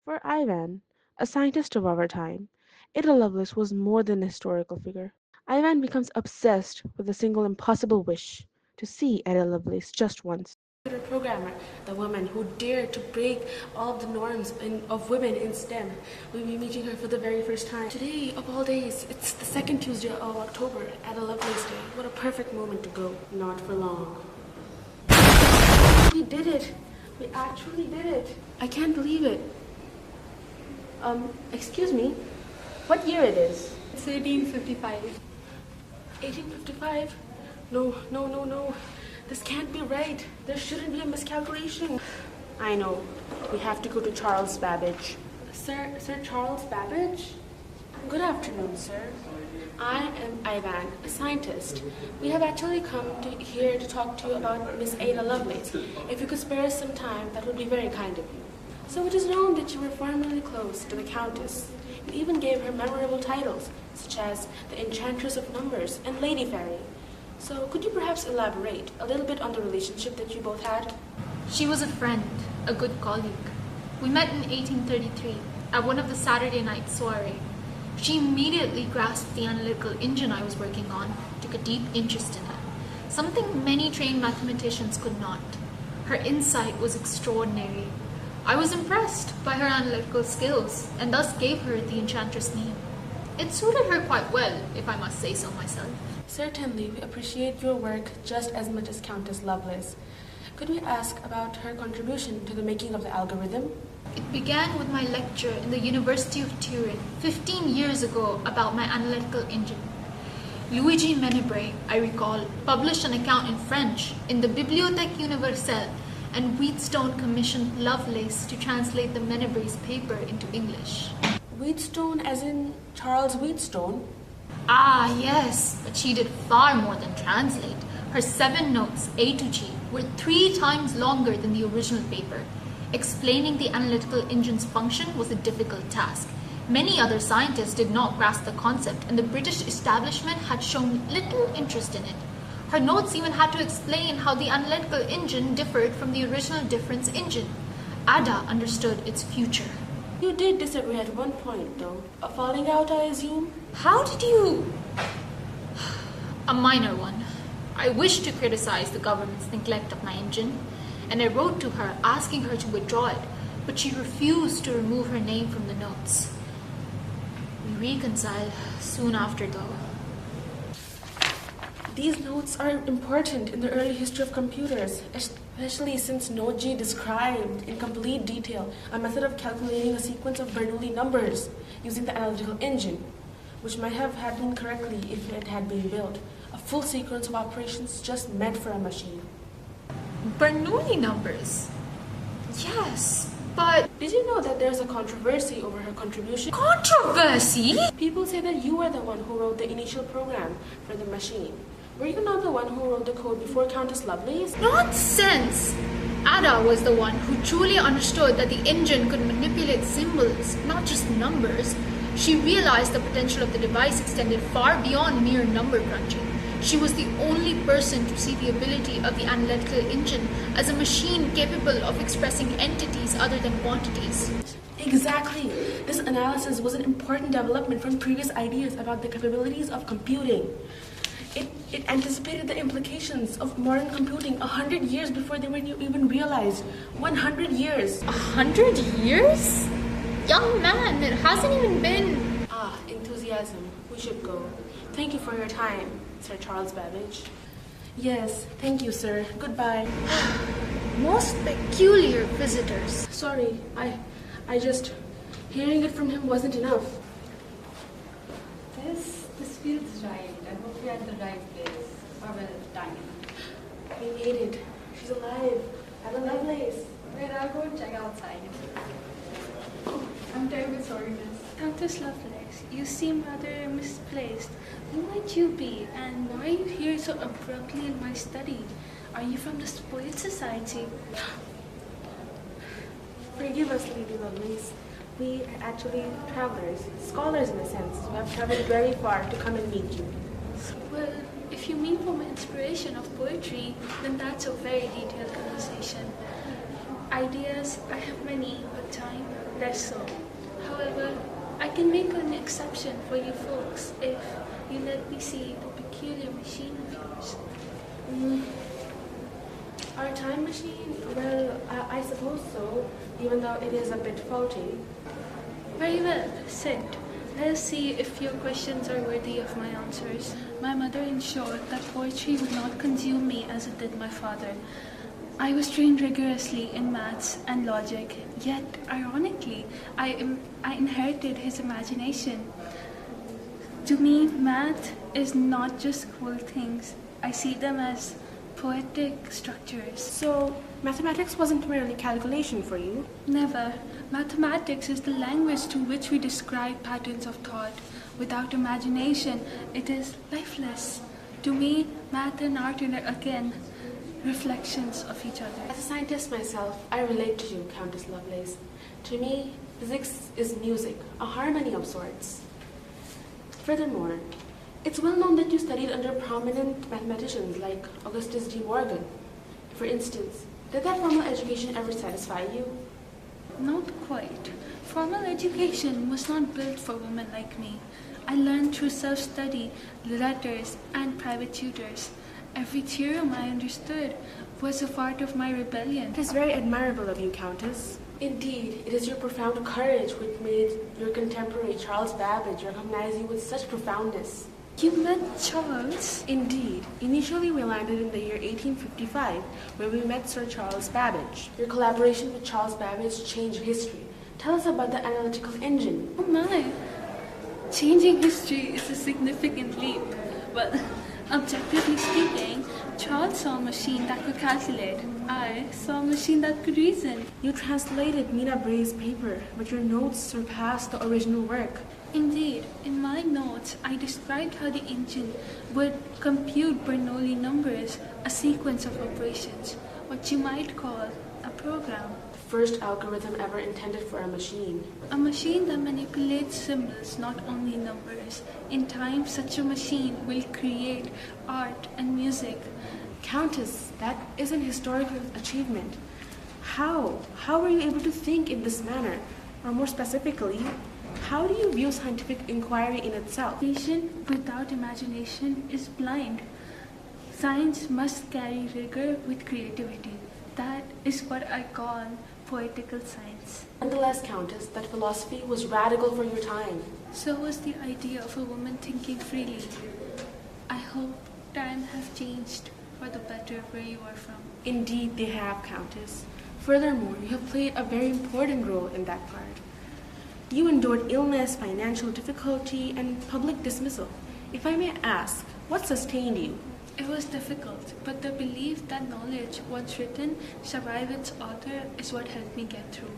For Ivan, a scientist of our time, Ada Lovelace was more than a historical figure. Ivan becomes obsessed with a single impossible wish to see Ada Lovelace just once. Programmer, the woman who dared to break all of the norms of women in STEM. We'll be meeting her for the very first time. Today, of all days, it's the second Tuesday of October, Ada Lovelace Day. What a perfect moment to go. Not for long. We did it. We actually did it. I can't believe it. Excuse me, what year it is? It's 1855. 1855? No, no, no, no. This can't be right. There shouldn't be a miscalculation. I know. We have to go to Charles Babbage. Sir Charles Babbage? Good afternoon, sir. I am Ivan, a scientist. We have actually come here to talk to you about Miss Ada Lovelace. If you could spare us some time, that would be very kind of you. So it is known that you were formerly close to the Countess. You even gave her memorable titles, such as the Enchantress of Numbers and Lady Fairy. So could you perhaps elaborate a little bit on the relationship that you both had? She was a friend, a good colleague. We met in 1833 at one of the Saturday night soirees. She immediately grasped the analytical engine I was working on, took a deep interest in it, something many trained mathematicians could not. Her insight was extraordinary. I was impressed by her analytical skills and thus gave her the Enchantress name. It suited her quite well, if I must say so myself. Certainly, we appreciate your work just as much as Countess Lovelace. Could we ask about her contribution to the making of the algorithm? It began with my lecture in the University of Turin 15 years ago about my analytical engine. Luigi Menabrea, I recall, published an account in French in the Bibliothèque Universelle, and Wheatstone commissioned Lovelace to translate the Menabrea's paper into English. Wheatstone as in Charles Wheatstone? Ah, yes, but she did far more than translate. Her 7 notes, A to G, were 3 times longer than the original paper. Explaining the analytical engine's function was a difficult task. Many other scientists did not grasp the concept, and the British establishment had shown little interest in it. Her notes even had to explain how the analytical engine differed from the original difference engine. Ada understood its future. You did disagree at one point, though. A falling out, I assume? How did you... A minor one. I wished to criticize the government's neglect of my engine, and I wrote to her asking her to withdraw it, but she refused to remove her name from the notes. We reconciled soon after, though. These notes are important in the early history of computers, especially since Noji described in complete detail a method of calculating a sequence of Bernoulli numbers using the analytical engine, which might have happened correctly if it had been built. A full sequence of operations just meant for a machine. Bernoulli numbers? Yes, but... Did you know that there's a controversy over her contribution? Controversy? People say that you were the one who wrote the initial program for the machine. Were you not the one who wrote the code before Countess Lovelace? Nonsense! Ada was the one who truly understood that the engine could manipulate symbols, not just numbers. She realized the potential of the device extended far beyond mere number crunching. She was the only person to see the ability of the analytical engine as a machine capable of expressing entities other than quantities. Exactly. This analysis was an important development from previous ideas about the capabilities of computing. It anticipated the implications of modern computing 100 years before they were even realized. 100 years. 100 years? Young man, it hasn't even been... Enthusiasm. We should go. Thank you for your time, Sir Charles Babbage. Yes, thank you, sir. Goodbye. Most peculiar visitors. Sorry, I just... Hearing it from him wasn't enough. This feels right. I hope we're at the right place. Or well, time. We made it. She's alive. Ada Lovelace. Wait, I'll go and check outside. I'm terribly sorry, miss. Countess Lovelace, you seem rather misplaced. Who might you be, and why are you here so abruptly in my study? Are you from the Poet Society? Forgive us, Lady Lovelace. We are actually travelers, scholars in a sense, who have traveled very far to come and meet you. Well, if you mean for my inspiration of poetry, then that's a very detailed conversation. Ideas, I have many, but time, less so. However, I can make an exception for you folks if you let me see the peculiar machine of yours. Our time machine? Well, I suppose so, even though it is a bit faulty. Very well, sit. Let us see if your questions are worthy of my answers. My mother ensured that poetry would not consume me as it did my father. I was trained rigorously in maths and logic, yet, ironically, I inherited his imagination. To me, math is not just cool things. I see them as poetic structures. So, mathematics wasn't merely calculation for you? Never. Mathematics is the language through which we describe patterns of thought. Without imagination, it is lifeless. To me, math and art are again reflections of each other. As a scientist myself, I relate to you, Countess Lovelace. To me, physics is music, a harmony of sorts. Furthermore, it's well known that you studied under prominent mathematicians like Augustus de Morgan. For instance, did that formal education ever satisfy you? Not quite. Formal education was not built for women like me. I learned through self-study, letters, and private tutors. Every theorem I understood was a part of my rebellion. It is very admirable of you, Countess. Indeed, it is your profound courage which made your contemporary Charles Babbage recognize you with such profoundness. You met Charles? Indeed. Initially, we landed in the year 1855, where we met Sir Charles Babbage. Your collaboration with Charles Babbage changed history. Tell us about the analytical engine. Oh my! Changing history is a significant leap. Well, objectively speaking, Charles saw a machine that could calculate. I saw a machine that could reason. You translated Mina Bray's paper, but your notes surpassed the original work. Indeed, in my notes, I described how the engine would compute Bernoulli numbers, a sequence of operations, what you might call a program. The first algorithm ever intended for a machine. A machine that manipulates symbols, not only numbers. In time, such a machine will create art and music. Countess, that is an historical achievement. How? How were you able to think in this manner? Or more specifically, how do you view scientific inquiry in itself? Vision without imagination is blind. Science must carry rigor with creativity. That is what I call poetical science. Nonetheless, Countess, that philosophy was radical for your time. So was the idea of a woman thinking freely. I hope times have changed for the better where you are from. Indeed, they have, Countess. Furthermore, you have played a very important role in that part. You endured illness, financial difficulty, and public dismissal. If I may ask, what sustained you? It was difficult, but the belief that knowledge, once written, survives its author is what helped me get through.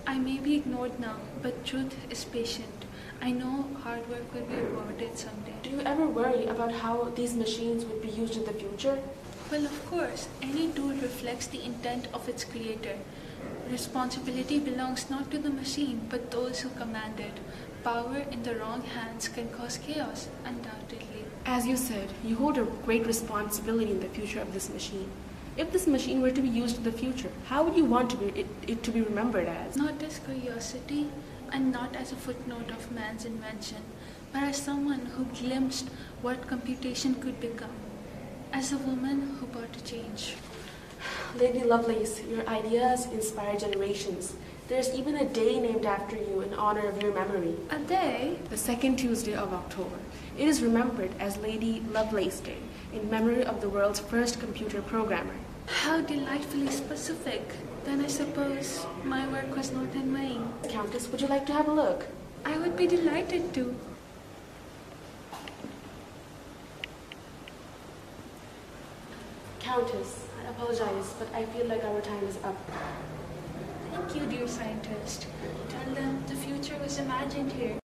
I may be ignored now, but truth is patient. I know hard work will be rewarded someday. Do you ever worry about how these machines would be used in the future? Well, of course, any tool reflects the intent of its creator. Responsibility belongs not to the machine, but those who command it. Power in the wrong hands can cause chaos, undoubtedly. As you said, you hold a great responsibility in the future of this machine. If this machine were to be used in the future, how would you want it to be remembered as? Not as curiosity, and not as a footnote of man's invention, but as someone who glimpsed what computation could become. As a woman who brought a change. Lady Lovelace, your ideas inspire generations. There's even a day named after you in honor of your memory. A day? The second Tuesday of October. It is remembered as Lady Lovelace Day, in memory of the world's first computer programmer. How delightfully specific. Then I suppose my work was not in vain. Countess, would you like to have a look? I would be delighted to. Countess, I apologize, but I feel like our time is up. Thank you, dear scientist. Tell them the future was imagined here.